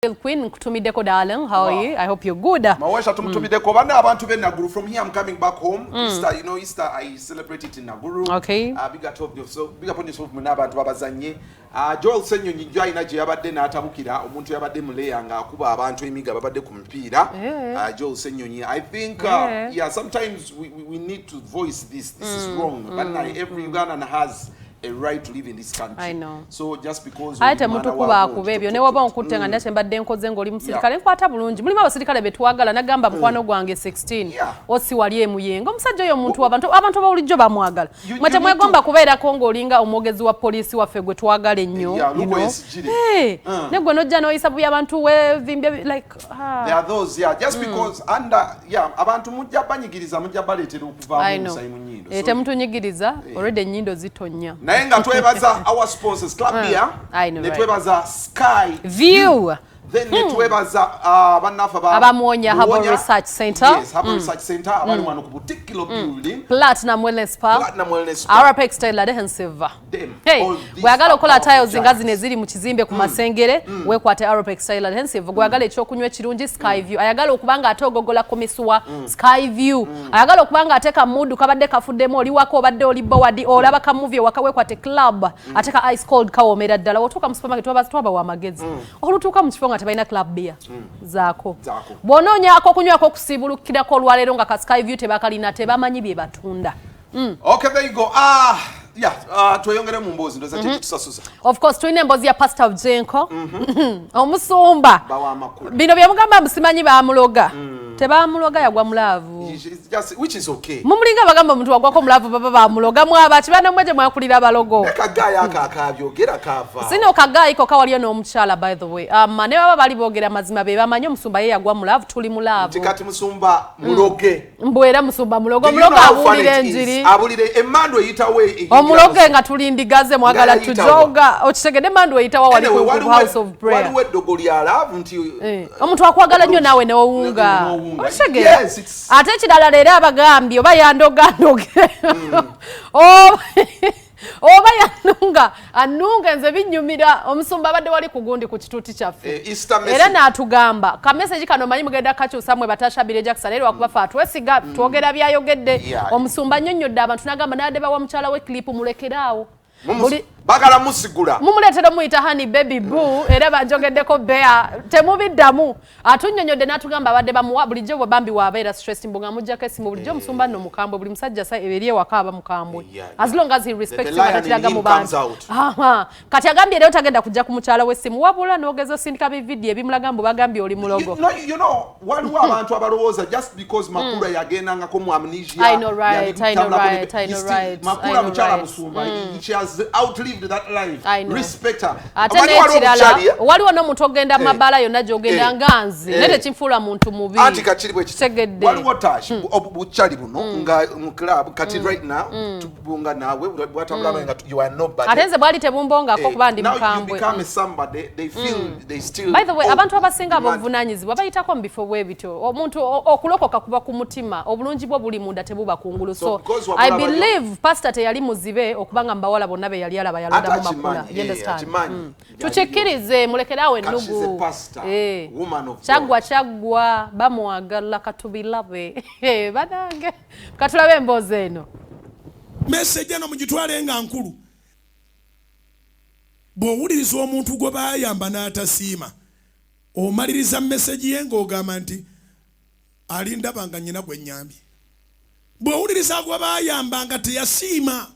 Queen kutumideko darling, how are you? I hope you're good. Mawesha tumtumideko bana abantu be Naguru. From here I'm coming back home. Easter, you know, Easter I celebrate it in Naguru. Okay. Big up yourself muna abantu babazanye. Joel Senyo njya inaje yabadde natabukira omuntu yabadde muleya nga akuba abantu emiga babadde ku mpira. Joel Senyo I think yeah, sometimes we need to voice this. This is wrong. But every Ugandan has a right to live in this country. I know. So just because ate muntu kuba akubebyo ne waba onkutenga ndache mbadde nkoze ngoli musirikale nkwata bulungi mulimu abasirikale betwagala nagamba mukwano gwange 16 osi wali emuyengo omusajja oyo muntu abantu bawulijjo bamwagala mwete mwegomba kubeera ko ngolinga omwogezi wa polisi waffe gwe twagala ennyo ne gwe nojja noyisa buya abantu wevimbye like there are those just because under abantu mujja banyigiriza mujja baleetera okuva mu musayi mu nyindo ete muntu nyigiriza already ennyindo zitonya naye nga twebaza our sponsors Club Beer ne twebaza Sky View then netwebaza bannafa abamuonya Herbal Research Center. Yes, Herbal Research Center abali wano ku particular building Platinum Wellness Spa Arapex Tile Adhesive. Hey, gwagala okola tiles ngazi ne ziri mu kizimbe ku masengere wekwate Arapex Tile Adhesive gwagala ekyokunywa ekirungi Sky View ayagala okubanga atogogola komisuwa Sky View ayagala okubanga ateka mudu kabadde kafuddemu oli wako obadde oli bowadi olaba ka movie wakawekwate club ateka ice cold kawomera ddala otuka mu supermarket twaba wa magezi olutuka mu kifonga tabaina Club Beer zaako bononya ako kunywako kusibulukirako olwalero nga ka Sky View tebakalina tebamanyi bye batunda. Okay, there you go. Tweyongere mu mbozi ndoza tusasusa. Of course twine mbozi ya Pastor Bujjingo. Omusumba. Bawa Makula. Bino byamugamba musimanyi bamuloga. Tebamuloga yagwa mulavu. Which is okay. Mumulinga bagamba omuntu wagwako mulavu baba bamuloga mwaba kibana mweje mwakulira abalogo. Ekagaya akabyogera kava. Sino kagaya iko kawaliyo n'omukyala by the way. Ne baba bali boogera mazima be bamanyi omusumba ye yagwa mulavu tuli mulavu. Tikati musumba muloge. Mbwera musumba mulogo muloga abulire enjiri. Abulire emando eyitawe. Omuloge nga tulindigaze mwagala tujoga okitegede emando eyitawa wali ku house of prayer. Waliwo eddogoli alavu nti omuntu akwagala nnyo nawe ne owunga. Yes, ate ekirala leero abagambye oba yandogandoge oba anunga nze binyumira omusumba abadde wali ku gundi ku kituuti kyaffe era n'atugamba ka message kano manyi mugenda kakyusa mwe batashabire Jackson era wakubafa twesiga twogera byayogedde omusumba nnyonnyodde abantu n'agamba n'adde bawa mukyala we clip mulekeraawo bagala musigula mumuletera muyita hani baby boo era bajogeddeko bea temubiddamu atunnyonnyodde n'atugamba abadde bamuwa bulijjo bwe bambi wabeera stress mbunga mujjako esimu bulijjo omusumba nno mukambwe buli musajja sa eri ewaka aba mukambwe as long as he respects katiraga mu bantu kati agambye rero tagenda kujja ku mukyala w'essimu wabula n'ogeza osindika bividiyo ebimulaga mbu bagambye oli mulogo you know waliwo abantu abalowooza just because Makula yagendangako mu amnesia I know right Makula mukyala musumba she has outlived that life. Respect her. Waliwo n'omuntu ogenda mabala yonna gy'ogenda nganzi nete kinfuula muntu mubi anti kachiri bwe kitegedde waliwo tashi obukyali buno nga mu club kati right now tubunga nawe bwatambula nga you are nobody ate nze bwali tebumbongako kuba ndi mukambwe you become somebody they feel they still by the way abantu abasinga abovunanyizibwa bayitako mu bifo bwebityo omuntu okulokoka kuba ku mutima obulungi bwo buli munda tebuba kungulu so I believe pastor teyali muzibe okubanga mbawala bonna be yali alaba yalonda mu Makula you understand tuchekirize mulekerawe ennugu chagwa bamwagala katubilabe banange katulabe embozi eno message eno mugitwale nga nkulu bw'owuliriza omuntu gwe bayamba n'atasiima omaliriza message ye ng'ogamba nti alindaba nga nnyina gwe nnyambye bw'owuliriza gwe bayamba nga teyasiima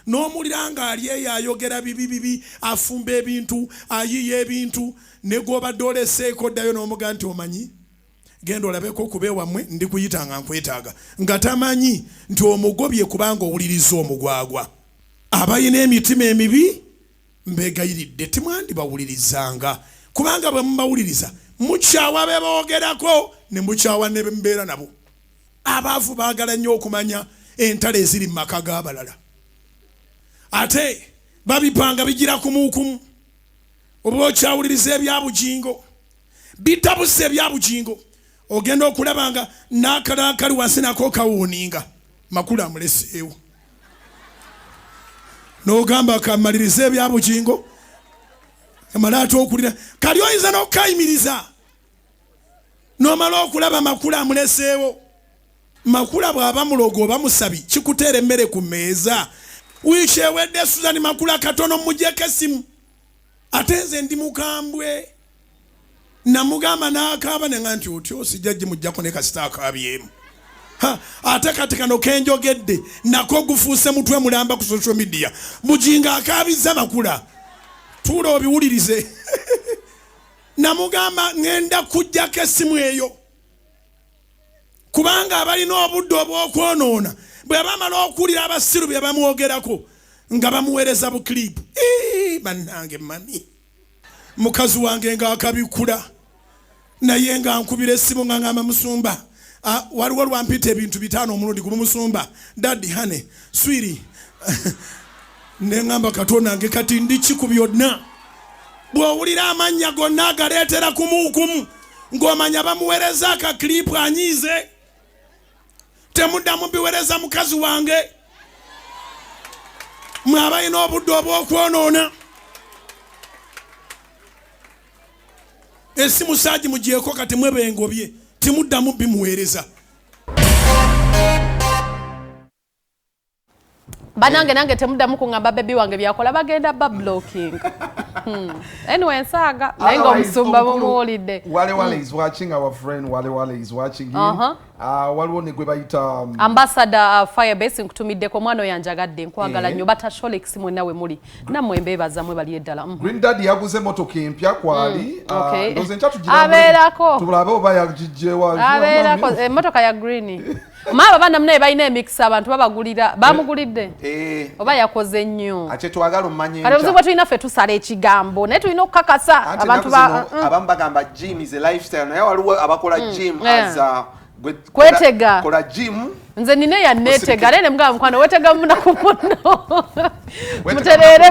n'omuliranga ali eyo ayogera bibi afumba ebintu ayiya ebintu ne gw'obadde oleseeko ddayo n'omuga nti omanyi genda olabeko okuba ewammwe ndi kuyita nga nkwetaaga nga tamanyi nti omugobye kubanga owuliriza omugwagwa abayina emitima emibi mbegayiridde timwandibawulirizanga kubanga bwe mubawuliriza mukyawa be boogerako ne mukyawa ne mbeera nabo abaavu baagala nnyo okumanya entalo eziri mu maka g'abalala ate babipanga bigira kumukumu oba okyawuliriza ebyabujingo bitabuse ebyabujingo ogenda okulaba nga n'akalaakali wansi nako kawuuninga Makula amuleseewo n'ogamba kamaliriza ebyabujingo Amalato okulira kali oyinza n'okukayimiriza n'omala okulaba Makula amuleseewo. Makula bw'aba mulogo oba musabi kikuteera emmere ku mmeeza. Wiiki ewedde Suzan Makula katono mmugyeko essimu ate nze ndi mukambwe namugamba n'akaaba ne nga nti otyo sijjajji mujjako ne kasita akaabyemu. Ate kati kano kenjogedde nako gufuuse mutwe mulamba ku social media. Bujjingo akaabiza Makula. Tuula obiwulirize. Namugamba ngenda kujjako essimu eyo. Kubanga abalina obudde obw'okwonoona bwe bamala okuwulira abasiru bye bamwogerako nga bamuweereza bu clip. Bannange mami. Mukazi wange ng'akabikula. Naye nga nkubira essimu nga ngamba Musumba. Waliwo lwampita ebintu 5 omulundi ku Musumba. Daddy hane swiri. Ne ngamba Katonda nange kati ndi kiku byonna. Bw'owulira amannya gonna agaleetera kumukumu ng'omanya bamuweereza aka clip anyiize. Temuddamu biweereza mukazi wange. Mwe abalina obudde obw'okwonoona. Essimu saagi mugyeko kati mwe bengobye. Timuddamu bimuweereza. Banange nange temuddamu kungamba baby wange byakola bagenda ba blocking. Anyway, Saga, naye nga Omusumba mumuwulidde. Wale is watching, our friend Wale is watching him. Waliwo ne gwe bayita Ambassador Firebase nkutumiddeko mwana yanjagadde nkwagala nnyo batashola ekisimu nawe muli nammwe embeebaza mwe bali eddala. Green Daddy yaguze motoka empya kwali. Ndoze ncha tugira. Abeerako. Tulabe oba yagijjewa. Abeerako motoka ya green. Maaba bana mnaye balina emix abantu babagulira bamugulidde. Oba yakoze nnyo. Ate twagala omanye. Kale muzibwa tulina ffe tusala ekigambo naye tulina okukakasa abantu abamu bagamba gym is a lifestyle naye waliwo abakola gym as kwetega kola gym. Nze nine ya netega lene mugamba mukwano wetega munaku muno. Muterere